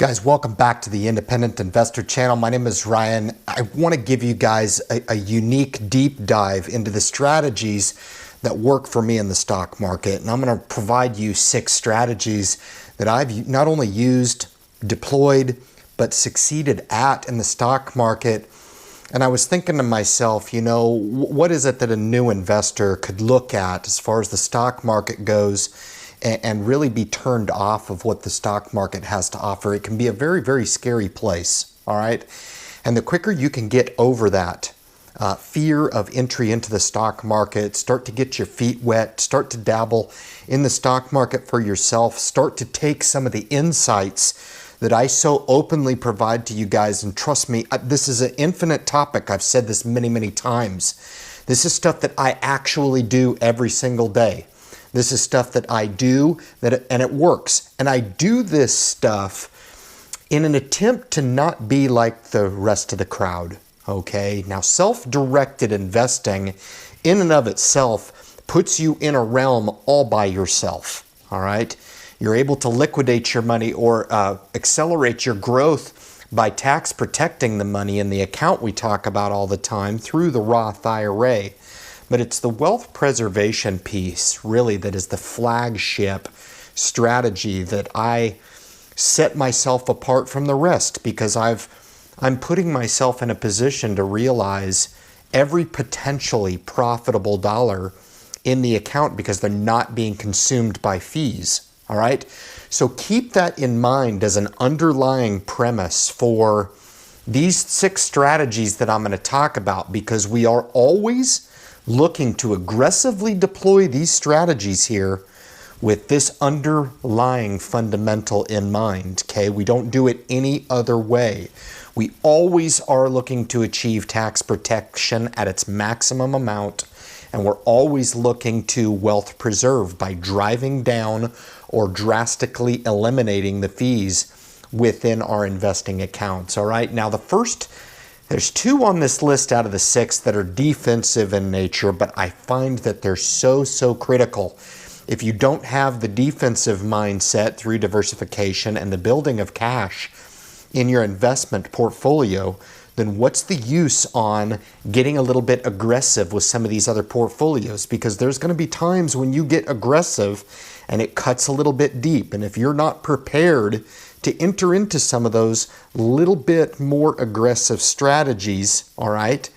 Guys, welcome back to the Independent Investor Channel. My name is Ryan. I want to give you guys a unique deep dive into the strategies that work for me in the stock market. And I'm going to provide you 6 strategies that I've not only used, deployed, but succeeded at in the stock market. And I was thinking to myself, you know, what is it that a new investor could look at as far as the stock market goes and really be turned off of what the stock market has to offer? It can be a very, very scary place, all right? And the quicker you can get over that fear of entry into the stock market, start to get your feet wet, start to dabble in the stock market for yourself, start to take some of the insights that I so openly provide to you guys. And trust me, this is an infinite topic. I've said this many, many times. This is stuff that I actually do every single day. This is stuff that I do and it works. And I do this stuff in an attempt to not be like the rest of the crowd, okay? Now, self-directed investing in and of itself puts you in a realm all by yourself, all right? You're able to liquidate your money or accelerate your growth by tax protecting the money in the account we talk about all the time through the Roth IRA. But it's the wealth preservation piece, really, that is the flagship strategy that I set myself apart from the rest, because I'm putting myself in a position to realize every potentially profitable dollar in the account because they're not being consumed by fees, all right? So keep that in mind as an underlying premise for these 6 strategies that I'm going to talk about, because we are always looking to aggressively deploy these strategies here with this underlying fundamental in mind, okay? We don't do it any other way. We always are looking to achieve tax protection at its maximum amount, and we're always looking to wealth preserve by driving down or drastically eliminating the fees within our investing accounts, all right? Now, there's 2 on this list out of the 6 that are defensive in nature, but I find that they're so critical. If you don't have the defensive mindset through diversification and the building of cash in your investment portfolio, then what's the use on getting a little bit aggressive with some of these other portfolios? Because there's going to be times when you get aggressive and it cuts a little bit deep. And if you're not prepared to enter into some of those little bit more aggressive strategies, all right,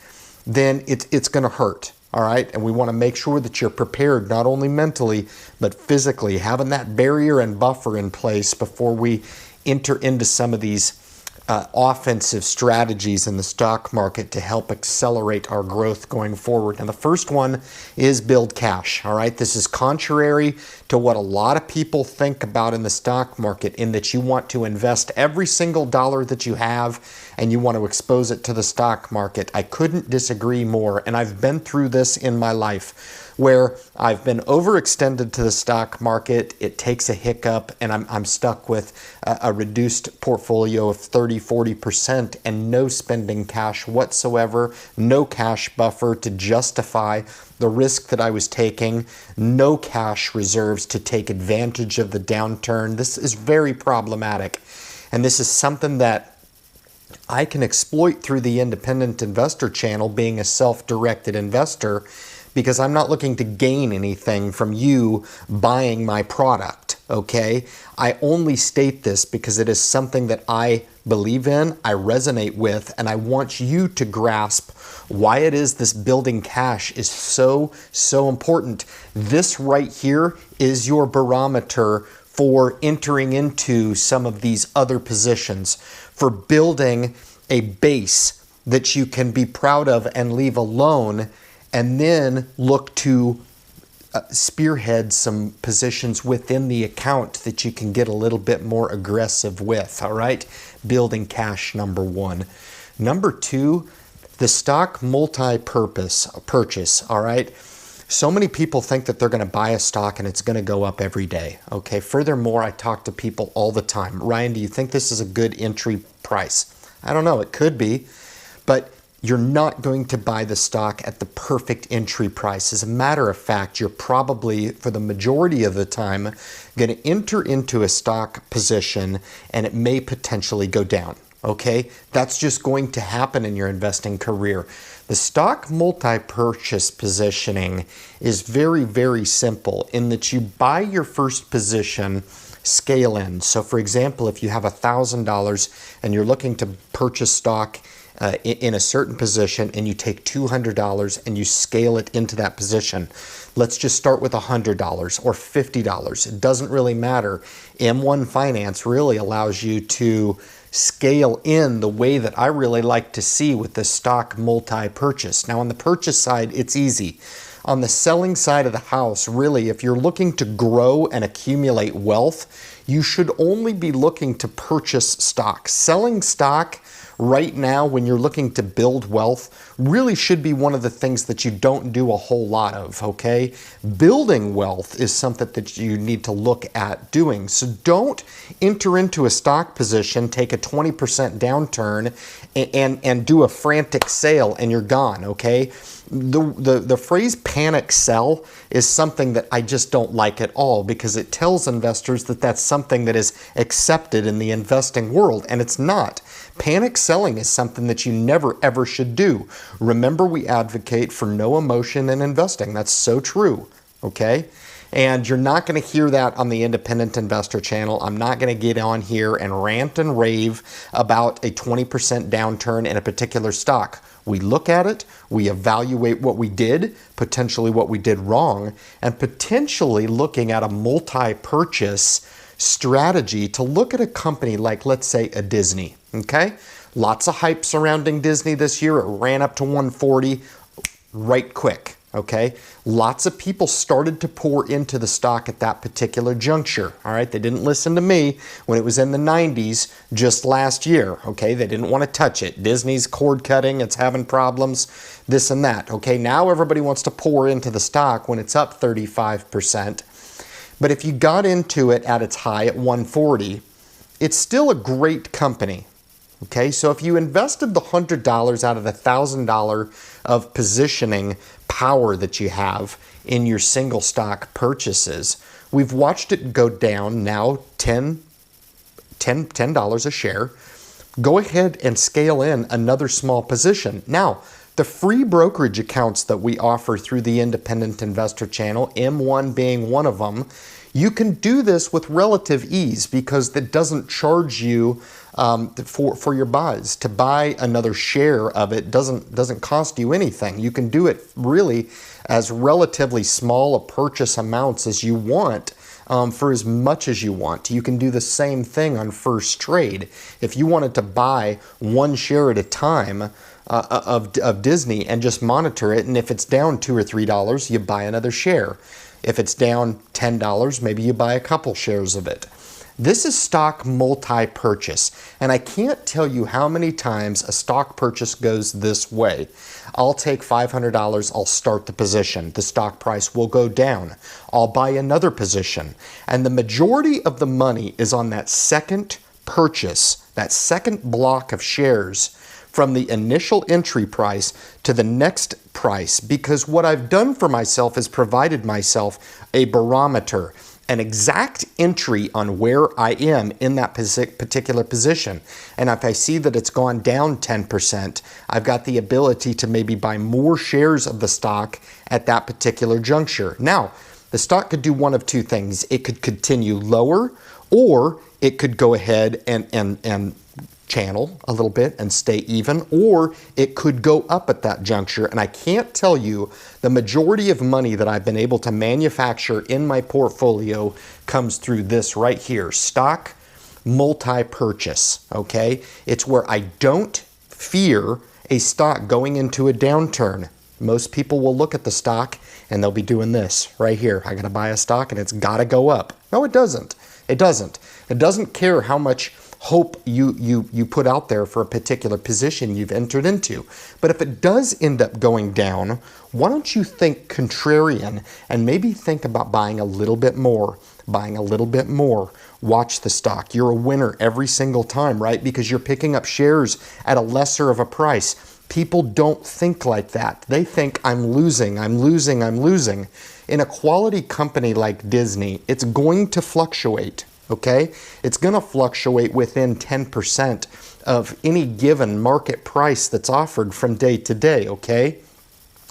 then it's going to hurt, all right? And we want to make sure that you're prepared, not only mentally, but physically, having that barrier and buffer in place before we enter into some of these offensive strategies in the stock market to help accelerate our growth going forward. And the first one is build cash, all right? This is contrary to what a lot of people think about in the stock market, in that you want to invest every single dollar that you have and you want to expose it to the stock market. I couldn't disagree more, and I've been through this in my life where I've been overextended to the stock market. It takes a hiccup and I'm stuck with a reduced portfolio of 30-40% and no spending cash whatsoever, no cash buffer to justify the risk that I was taking, no cash reserves to take advantage of the downturn. This is very problematic, and this is something that I can exploit through the Independent Investor Channel, being a self-directed investor, because I'm not looking to gain anything from you buying my product, okay? I only state this because it is something that I believe in, I resonate with, and I want you to grasp why it is this building cash is so important. This right here is your barometer for entering into some of these other positions, for building a base that you can be proud of and leave alone, and then look to spearhead some positions within the account that you can get a little bit more aggressive with, all right? Building cash, number 1. Number 2, the stock multi-purpose purchase, all right? So many people think that they're going to buy a stock and it's going to go up every day, okay? Furthermore, I talk to people all the time. Ryan, do you think this is a good entry price? I don't know, it could be, but you're not going to buy the stock at the perfect entry price. As a matter of fact, you're probably, for the majority of the time, going to enter into a stock position and it may potentially go down. Okay? That's just going to happen in your investing career. The stock multi-purchase positioning is very, very simple in that you buy your first position, scale in. So for example, if you have $1,000 and you're looking to purchase stock in a certain position and you take $200 and you scale it into that position. Let's just start with $100 or $50. It doesn't really matter. M1 Finance really allows you to scale in the way that I really like to see with the stock multi-purchase. Now on the purchase side, it's easy. On the selling side of the house, really, if you're looking to grow and accumulate wealth, you should only be looking to purchase stock. Selling stock right now, when you're looking to build wealth, really should be one of the things that you don't do a whole lot of, okay? Building wealth is something that you need to look at doing. So don't enter into a stock position, take a 20% downturn, and do a frantic sale and you're gone, okay? The phrase panic sell is something that I just don't like at all, because it tells investors that that's something that is accepted in the investing world, and it's not. Panic selling is something that you never ever should do. Remember, we advocate for no emotion in investing. That's so true, okay? And you're not going to hear that on the Independent Investor channel. I'm not going to get on here and rant and rave about a 20% downturn in a particular stock. We look at it, we evaluate what we did, potentially what we did wrong, and potentially looking at a multi-purchase strategy to look at a company like, let's say, a Disney, okay? Lots of hype surrounding Disney this year. It ran up to 140 right quick. Okay, lots of people started to pour into the stock at that particular juncture. All right, they didn't listen to me when it was in the 90s just last year. Okay, they didn't want to touch it. Disney's cord cutting, it's having problems, this and that. Okay, now everybody wants to pour into the stock when it's up 35%. But if you got into it at its high at 140, it's still a great company. Okay, so if you invested the $100 out of the $1,000 of positioning power that you have in your single stock purchases, we've watched it go down now $10 a share. Go ahead and scale in another small position. Now, the free brokerage accounts that we offer through the Independent Investor channel, M1 being one of them, you can do this with relative ease because it doesn't charge you for your buys. To buy another share of it doesn't cost you anything. You can do it really as relatively small a purchase amounts as you want, for as much as you want. You can do the same thing on first trade. If you wanted to buy one share at a time of Disney and just monitor it, and if it's down $2 or $3, you buy another share. If it's down $10, maybe you buy a couple shares of it. This is stock multi-purchase, and I can't tell you how many times a stock purchase goes this way. I'll take $500, I'll start the position. The stock price will go down. I'll buy another position, and the majority of the money is on that second purchase, that second block of shares from the initial entry price to the next price, because what I've done for myself is provided myself a barometer, an exact entry on where I am in that particular position. And if I see that it's gone down 10%, I've got the ability to maybe buy more shares of the stock at that particular juncture. Now, the stock could do one of two things. It could continue lower, or it could go ahead and channel a little bit and stay even, or it could go up at that juncture. And I can't tell you, the majority of money that I've been able to manufacture in my portfolio comes through this right here, stock multi-purchase, okay? It's where I don't fear a stock going into a downturn. Most people will look at the stock and they'll be doing this right here. I gotta buy a stock and it's gotta go up. No, it doesn't. It doesn't. It doesn't care how much hope you put out there for a particular position you've entered into. But if it does end up going down, why don't you think contrarian and maybe think about buying a little bit more, Watch the stock. You're a winner every single time, right? Because you're picking up shares at a lesser of a price. People don't think like that. They think I'm losing, I'm losing, I'm losing. In a quality company like Disney, it's going to fluctuate, okay? It's going to fluctuate within 10% of any given market price that's offered from day to day, okay?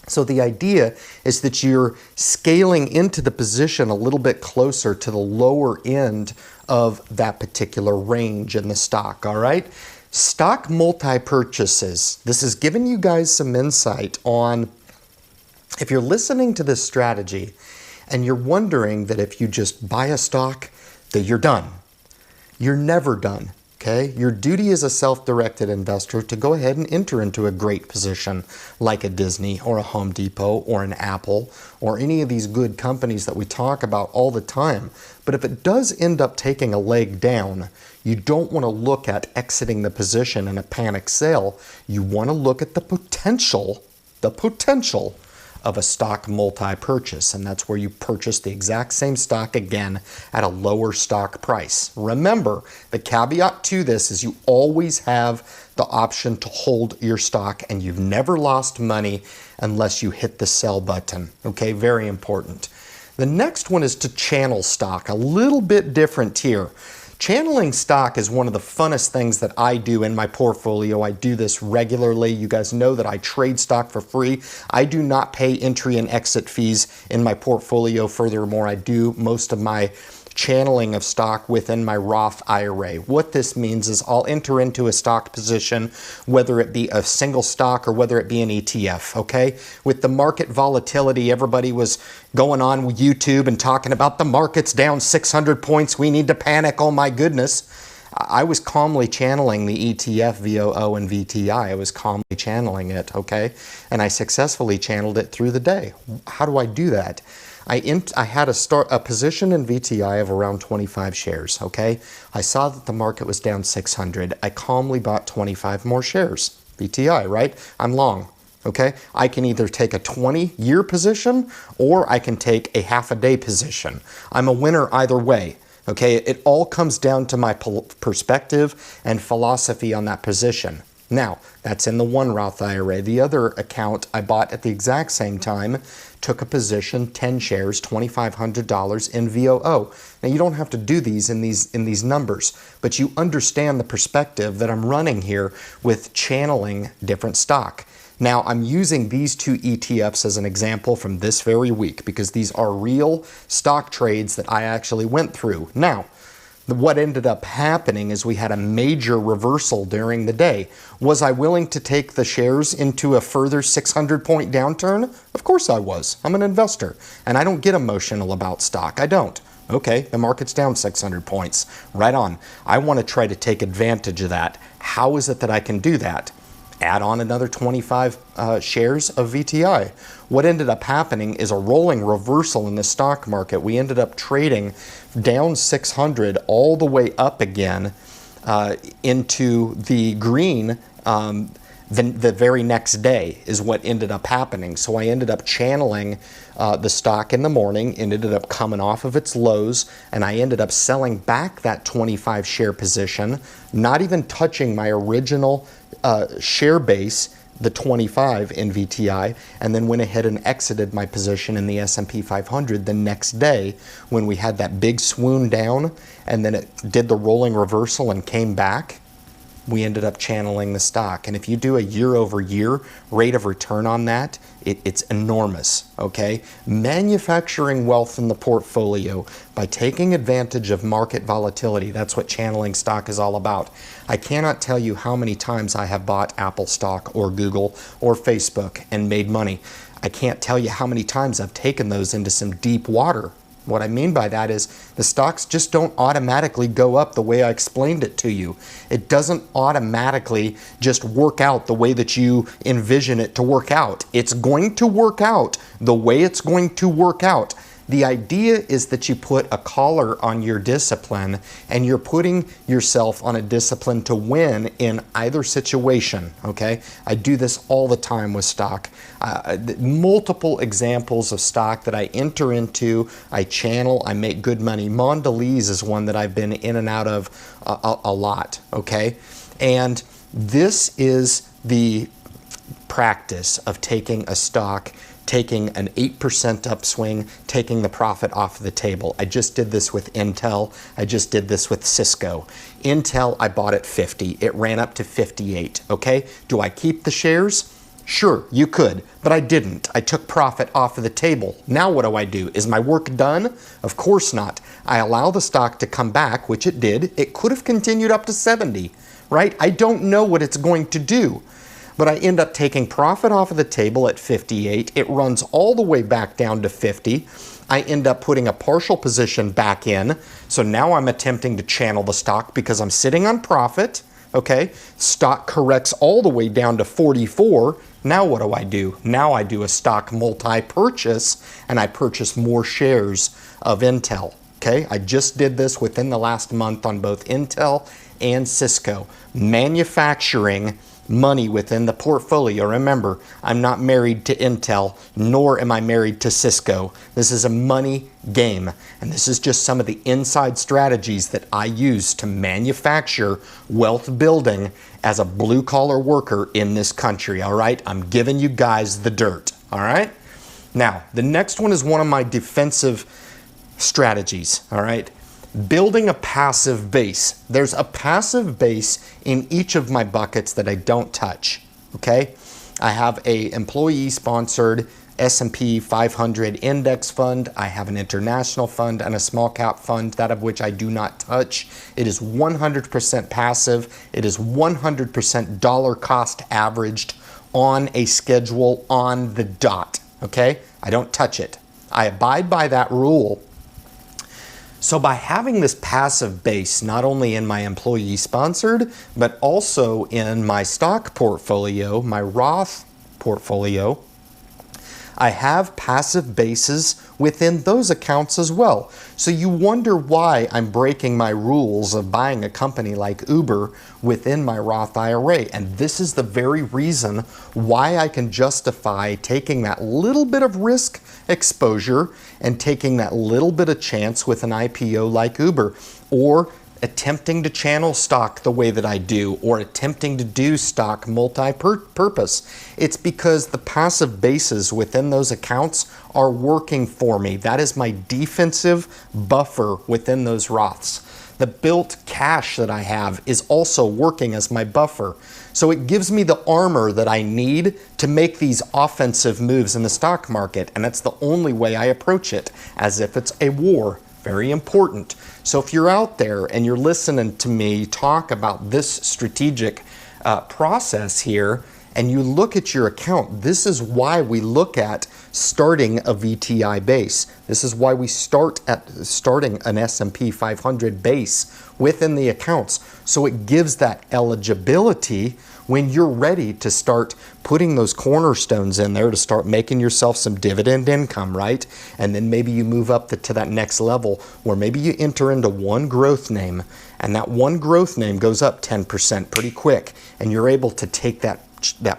So the idea is that you're scaling into the position a little bit closer to the lower end of that particular range in the stock, all right? Stock multi-purchases. This is giving you guys some insight on, if you're listening to this strategy and you're wondering that if you just buy a stock, that you're done. You're never done, okay? Your duty as a self-directed investor to go ahead and enter into a great position like a Disney or a Home Depot or an Apple or any of these good companies that we talk about all the time. But if it does end up taking a leg down, you don't want to look at exiting the position in a panic sale. You want to look at the potential of a stock multi-purchase, and that's where you purchase the exact same stock again at a lower stock price. Remember, the caveat to this is you always have the option to hold your stock, and you've never lost money unless you hit the sell button. Okay, very important. The next one is to channel stock, a little bit different here. Channeling stock is one of the funnest things that I do in my portfolio. I do this regularly. You guys know that I trade stock for free. I do not pay entry and exit fees in my portfolio. Furthermore, I do most of my channeling of stock within my Roth IRA. What this means is I'll enter into a stock position, whether it be a single stock or whether it be an ETF, okay? With the market volatility, everybody was going on with YouTube and talking about the market's down 600 points, we need to panic, oh my goodness. I was calmly channeling the ETF, VOO and VTI. I was calmly channeling it, okay? And I successfully channeled it through the day. How do I do that? I had a position in VTI of around 25 shares, okay? I saw that the market was down 600. I calmly bought 25 more shares. VTI, right? I'm long, okay? I can either take a 20-year position or I can take a half-a-day position. I'm a winner either way, okay? It all comes down to my perspective and philosophy on that position. Now, that's in the one Roth IRA. The other account I bought at the exact same time, took a position, 10 shares, $2,500 in VOO. Now, you don't have to do these in these numbers, but you understand the perspective that I'm running here with channeling different stock. Now, I'm using these two ETFs as an example from this very week because these are real stock trades that I actually went through. Now, what ended up happening is we had a major reversal during the day. Was I willing to take the shares into a further 600-point downturn? Of course I was. I'm an investor, and I don't get emotional about stock. I don't. Okay, the market's down 600 points. Right on. I want to try to take advantage of that. How is it that I can do that? Add on another 25 shares of VTI. What ended up happening is a rolling reversal in the stock market. We ended up trading down 600 all the way up again into the green the very next day is what ended up happening. So I ended up channeling the stock in the morning, and ended up coming off of its lows, and I ended up selling back that 25 share position, not even touching my original share base, the 25 in VTI, and then went ahead and exited my position in the S&P 500 the next day when we had that big swoon down, and then it did the rolling reversal and came back. We ended up channeling the stock. And if you do a year-over-year rate of return on that, it's enormous, okay? Manufacturing wealth in the portfolio by taking advantage of market volatility. That's what channeling stock is all about. I cannot tell you how many times I have bought Apple stock or Google or Facebook and made money. I can't tell you how many times I've taken those into some deep water. What I mean by that is the stocks just don't automatically go up the way I explained it to you. It doesn't automatically just work out the way that you envision it to work out. It's going to work out the way it's going to work out. The idea is that you put a collar on your discipline and you're putting yourself on a discipline to win in either situation, okay? I do this all the time with stock. Multiple examples of stock that I enter into, I channel, I make good money. Mondelez is one that I've been in and out of a lot, okay? And this is the practice of taking a stock, taking an 8% upswing, taking the profit off the table. I just did this with Intel. I just did this with Cisco. Intel, I bought at 50. It ran up to 58, okay? Do I keep the shares? Sure, you could, but I didn't. I took profit off of the table. Now what do? Is my work done? Of course not. I allow the stock to come back, which it did. It could have continued up to 70, right? I don't know what it's going to do. But I end up taking profit off of the table at 58. It runs all the way back down to 50. I end up putting a partial position back in. So now I'm attempting to channel the stock because I'm sitting on profit. Okay, stock corrects all the way down to 44. Now what do? Now I do a stock multi-purchase and I purchase more shares of Intel. Okay, I just did this within the last month on both Intel and Cisco. Manufacturing money within the portfolio. Remember, I'm not married to Intel, nor am I married to Cisco. This is a money game, and this is just some of the inside strategies that I use to manufacture wealth building as a blue-collar worker in this country, all right? I'm giving you guys the dirt, all right? Now, the next one is one of my defensive strategies, all right? Building a passive base. There's a passive base in each of my buckets that I don't touch, okay? I have a employee-sponsored S&P 500 index fund. I have an international fund and a small cap fund, that of which I do not touch. It is 100% passive. It is 100% dollar cost averaged on a schedule on the dot, okay? I don't touch it. I abide by that rule. So by having this passive base, not only in my employee sponsored, but also in my stock portfolio, my Roth portfolio, I have passive bases within those accounts as well. So you wonder why I'm breaking my rules of buying a company like Uber within my Roth IRA. And this is the very reason why I can justify taking that little bit of risk exposure and taking that little bit of chance with an IPO like Uber, or attempting to channel stock the way that I do, or attempting to do stock multi-purpose. It's because the passive bases within those accounts are working for me. That is my defensive buffer within those Roths. The built cash that I have is also working as my buffer. So it gives me the armor that I need to make these offensive moves in the stock market. And that's the only way I approach it, as if it's a war. Very important. So if you're out there and you're listening to me talk about this strategic process here, and you look at your account, this is why we look at starting a VTI base. This is why we start at starting an S&P 500 base within the accounts. So it gives that eligibility when you're ready to start putting those cornerstones in there to start making yourself some dividend income, right? And then maybe you move up to that next level where maybe you enter into one growth name, and that one growth name goes up 10% pretty quick, and you're able to take that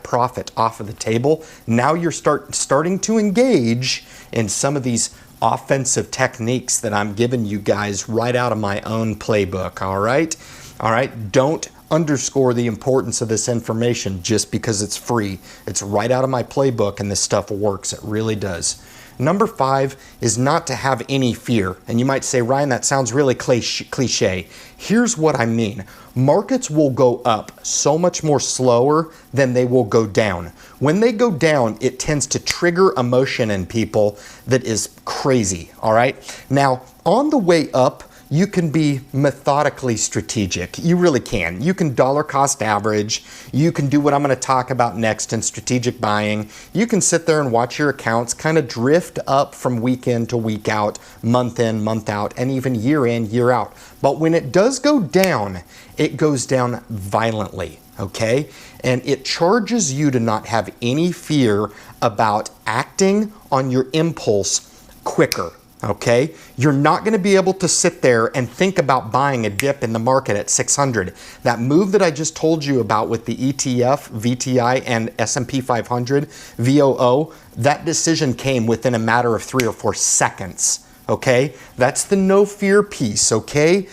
profit off of the table. Now you're starting to engage in some of these offensive techniques that I'm giving you guys right out of my own playbook, all right? All right, don't underscore the importance of this information just because it's free. It's right out of my playbook, and this stuff works. It really does. Number 5 is not to have any fear. And you might say, Ryan, that sounds really cliche. Here's what I mean. Markets will go up so much more slower than they will go down. When they go down, it tends to trigger emotion in people that is crazy, all right? Now, on the way up, you can be methodically strategic. You really can. You can dollar cost average. You can do what I'm going to talk about next in strategic buying. You can sit there and watch your accounts kind of drift up from week in to week out, month in, month out, and even year in, year out. But when it does go down, it goes down violently, okay? And it charges you to not have any fear about acting on your impulse quicker. Okay, you're not going to be able to sit there and think about buying a dip in the market at 600. That move that I just told you about with the ETF, VTI, and S&P 500, VOO, that decision came within a matter of 3 or 4 seconds. Okay, that's the no fear piece. Okay,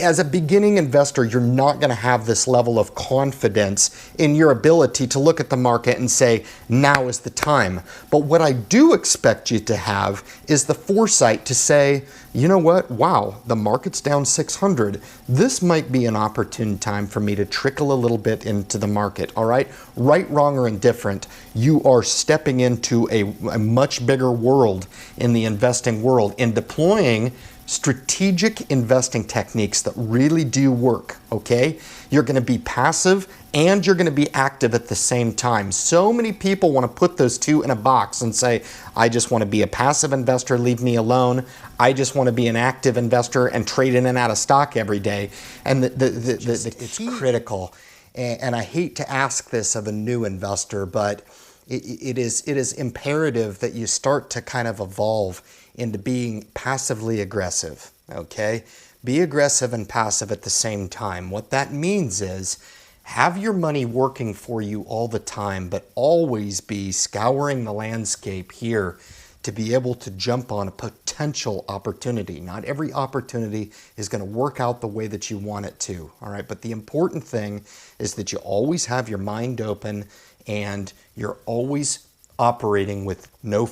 as a beginning investor, you're not going to have this level of confidence in your ability to look at the market and say, now is the time. But what I do expect you to have is the foresight to say, you know what, wow, the market's down 600. This might be an opportune time for me to trickle a little bit into the market. All right, right, wrong, or indifferent, you are stepping into a much bigger world in the investing world, in deploying strategic investing techniques that really do work, okay? You're gonna be passive and you're gonna be active at the same time. So many people wanna put those two in a box and say, I just wanna be a passive investor, leave me alone. I just wanna be an active investor and trade in and out of stock every day. And it's critical. And I hate to ask this of a new investor, but it is imperative that you start to kind of evolve into being passively aggressive, okay? Be aggressive and passive at the same time. What that means is have your money working for you all the time, but always be scouring the landscape here to be able to jump on a potential opportunity. Not every opportunity is going to work out the way that you want it to, all right? But the important thing is that you always have your mind open and you're always operating with no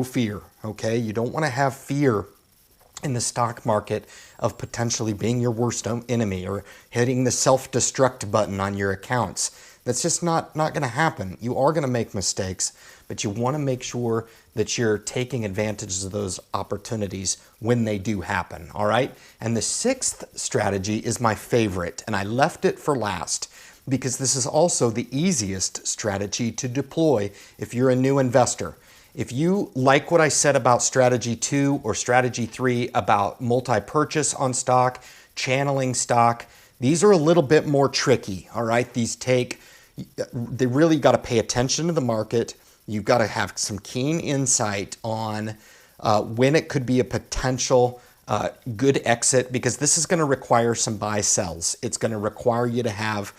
fear, okay? You don't want to have fear in the stock market of potentially being your worst enemy or hitting the self-destruct button on your accounts. That's just not going to happen. You are going to make mistakes, but you want to make sure that you're taking advantage of those opportunities when they do happen, all right? And the sixth strategy is my favorite, and I left it for last because this is also the easiest strategy to deploy if you're a new investor. If you like what I said about strategy 2 or strategy 3 about multi-purchase on stock, channeling stock, these are a little bit more tricky, all right? They really got to pay attention to the market. You've got to have some keen insight on when it could be a potential good exit, because this is going to require some buy sells. It's going to require you to have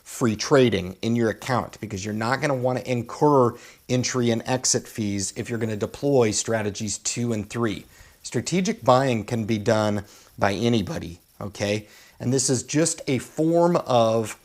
free trading in your account because you're not going to want to incur entry and exit fees if you're going to deploy strategies 2 and 3. Strategic buying can be done by anybody, okay? And this is just a form of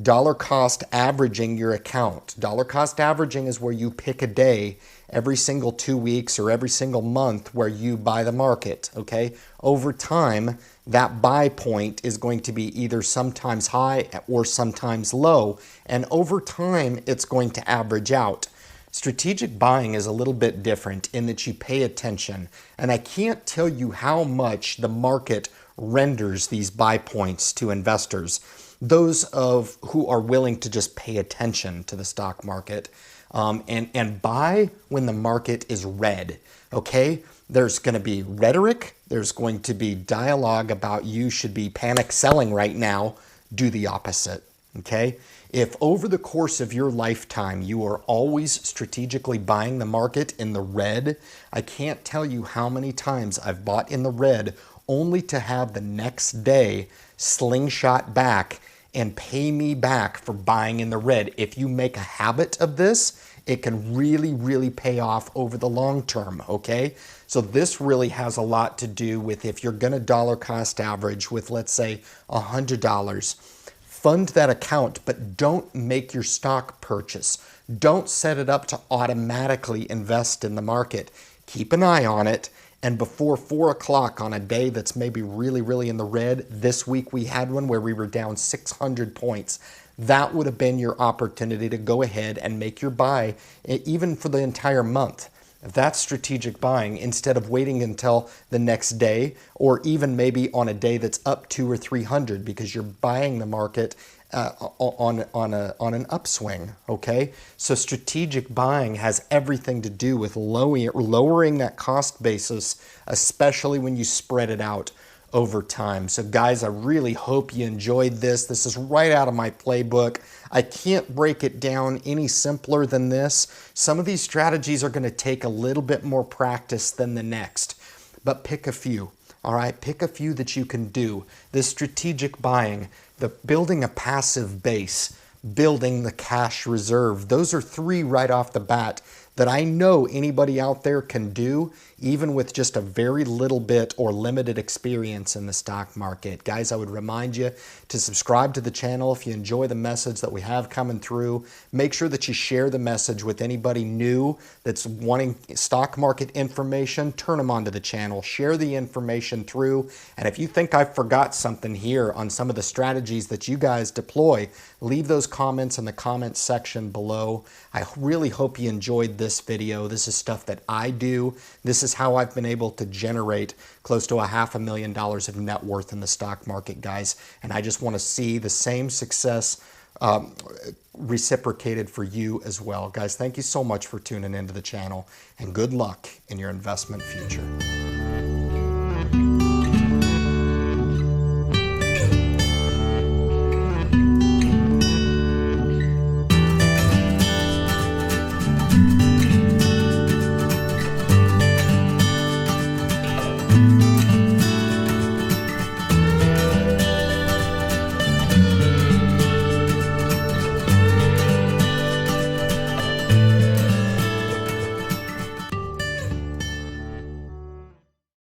dollar cost averaging your account. Dollar cost averaging is where you pick a day every single 2 weeks or every single month where you buy the market, okay? Over time, that buy point is going to be either sometimes high or sometimes low, and over time, it's going to average out. Strategic buying is a little bit different in that you pay attention, and I can't tell you how much the market renders these buy points to investors. Those of who are willing to just pay attention to the stock market and buy when the market is red, okay? There's going to be rhetoric. There's going to be dialogue about you should be panic selling right now. Do the opposite, okay? If over the course of your lifetime you are always strategically buying the market in the red, I can't tell you how many times I've bought in the red only to have the next day slingshot back and pay me back for buying in the red. If you make a habit of this, it can really, really pay off over the long term, okay? So this really has a lot to do with if you're gonna dollar cost average with, let's say, $100, fund that account, but don't make your stock purchase. Don't set it up to automatically invest in the market. Keep an eye on it. And before 4 o'clock on a day that's maybe really, really in the red, this week we had one where we were down 600 points. That would have been your opportunity to go ahead and make your buy, even for the entire month. If that's strategic buying, instead of waiting until the next day, or even maybe on a day that's up 200 or 300 because you're buying the market on an upswing, okay? So strategic buying has everything to do with lowering that cost basis, especially when you spread it out over time. So guys, I really hope you enjoyed this. This is right out of my playbook. I can't break it down any simpler than this. Some of these strategies are going to take a little bit more practice than the next, but pick a few. All right, pick a few that you can do. This strategic buying, the building a passive base, building the cash reserve. Those are 3 right off the bat that I know anybody out there can do, even with just a very little bit or limited experience in the stock market. Guys, I would remind you to subscribe to the channel if you enjoy the message that we have coming through. Make sure that you share the message with anybody new that's wanting stock market information. Turn them onto the channel, share the information through. And if you think I forgot something here on some of the strategies that you guys deploy, leave those comments in the comments section below. I really hope you enjoyed this video. This is stuff that I do. This is how I've been able to generate close to $500,000 of net worth in the stock market, guys. And I just want to see the same success reciprocated for you as well. Guys, thank you so much for tuning into the channel, and good luck in your investment future.